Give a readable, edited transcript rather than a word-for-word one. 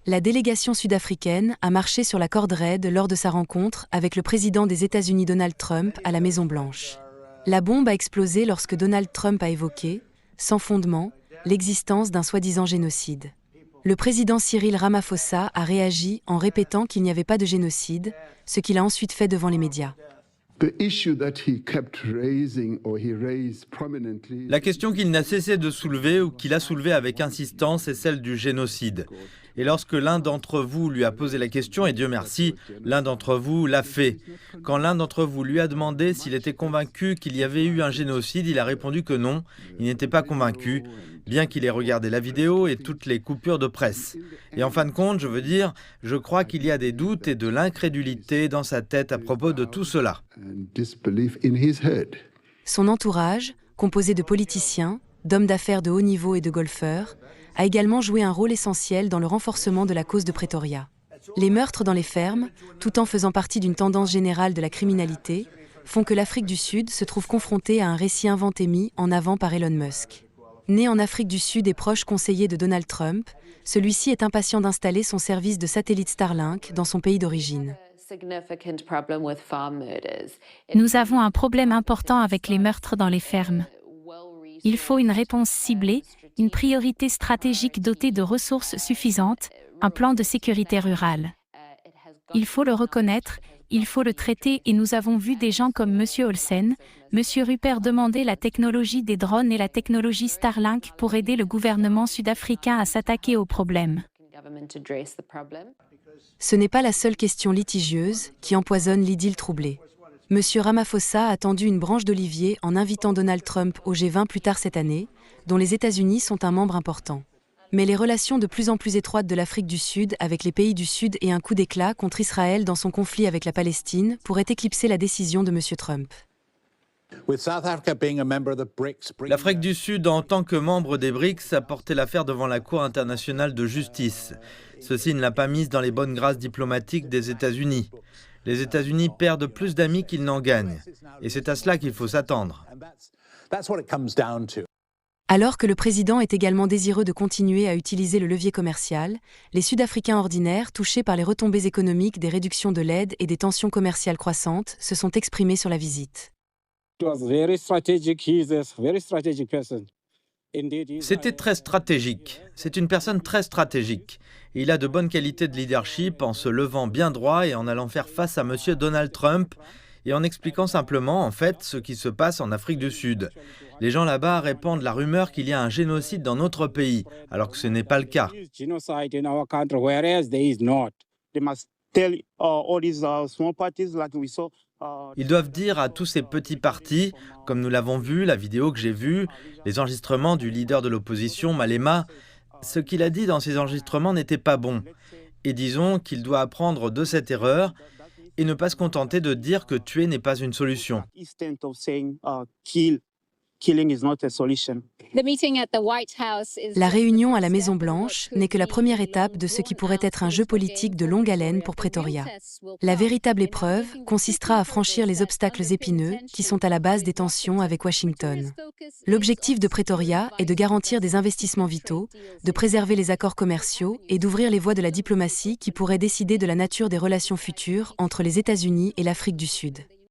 La délégation sud-africaine a marché sur la corde raide lors de sa rencontre avec le président des États-Unis Donald Trump à la Maison-Blanche. La bombe a explosé lorsque Donald Trump a évoqué, sans fondement, l'existence d'un soi-disant génocide. Le président Cyril Ramaphosa a réagi en répétant qu'il n'y avait pas de génocide, ce qu'il a ensuite fait devant les médias. La question qu'il n'a cessé de soulever ou qu'il a soulevée avec insistance est celle du génocide. Et lorsque l'un d'entre vous lui a posé la question, et Dieu merci, l'un d'entre vous l'a fait. Quand l'un d'entre vous lui a demandé s'il était convaincu qu'il y avait eu un génocide, il a répondu que non, il n'était pas convaincu, bien qu'il ait regardé la vidéo et toutes les coupures de presse. Et en fin de compte, je crois qu'il y a des doutes et de l'incrédulité dans sa tête à propos de tout cela. Son entourage, composé de politiciens, d'hommes d'affaires de haut niveau et de golfeurs, a également joué un rôle essentiel dans le renforcement de la cause de Pretoria. Les meurtres dans les fermes, tout en faisant partie d'une tendance générale de la criminalité, font que l'Afrique du Sud se trouve confrontée à un récit inventé mis en avant par Elon Musk. Né en Afrique du Sud et proche conseiller de Donald Trump, celui-ci est impatient d'installer son service de satellite Starlink dans son pays d'origine. Nous avons un problème important avec les meurtres dans les fermes. Il faut une réponse ciblée, une priorité stratégique dotée de ressources suffisantes, un plan de sécurité rurale. Il faut le reconnaître, il faut le traiter et nous avons vu des gens comme M. Olsen, M. Rupert demander la technologie des drones et la technologie Starlink pour aider le gouvernement sud-africain à s'attaquer au problème. Ce n'est pas la seule question litigieuse qui empoisonne l'idylle troublée. M. Ramaphosa a tendu une branche d'olivier en invitant Donald Trump au G20 plus tard cette année, dont les États-Unis sont un membre important. Mais les relations de plus en plus étroites de l'Afrique du Sud avec les pays du Sud et un coup d'éclat contre Israël dans son conflit avec la Palestine pourraient éclipser la décision de M. Trump. L'Afrique du Sud, en tant que membre des BRICS, a porté l'affaire devant la Cour internationale de justice. Ceci ne l'a pas mise dans les bonnes grâces diplomatiques des États-Unis. Les États-Unis perdent plus d'amis qu'ils n'en gagnent. Et c'est à cela qu'il faut s'attendre. Alors que le président est également désireux de continuer à utiliser le levier commercial, les Sud-Africains ordinaires, touchés par les retombées économiques des réductions de l'aide et des tensions commerciales croissantes, se sont exprimés sur la visite. C'était très stratégique. C'est une personne très stratégique. Et il a de bonnes qualités de leadership en se levant bien droit et en allant faire face à M. Donald Trump et en expliquant simplement, en fait, ce qui se passe en Afrique du Sud. Les gens là-bas répandent la rumeur qu'il y a un génocide dans notre pays, alors que ce n'est pas le cas. Ils doivent dire à tous ces petits partis, comme nous l'avons vu, la vidéo que j'ai vue, les enregistrements du leader de l'opposition, Malema, ce qu'il a dit dans ces enregistrements n'était pas bon. Et disons qu'il doit apprendre de cette erreur et ne pas se contenter de dire que tuer n'est pas une solution. La réunion à la Maison-Blanche n'est que la première étape de ce qui pourrait être un jeu politique de longue haleine pour Pretoria. La véritable épreuve consistera à franchir les obstacles épineux qui sont à la base des tensions avec Washington. L'objectif de Pretoria est de garantir des investissements vitaux, de préserver les accords commerciaux et d'ouvrir les voies de la diplomatie qui pourraient décider de la nature des relations futures entre les États-Unis et l'Afrique du Sud.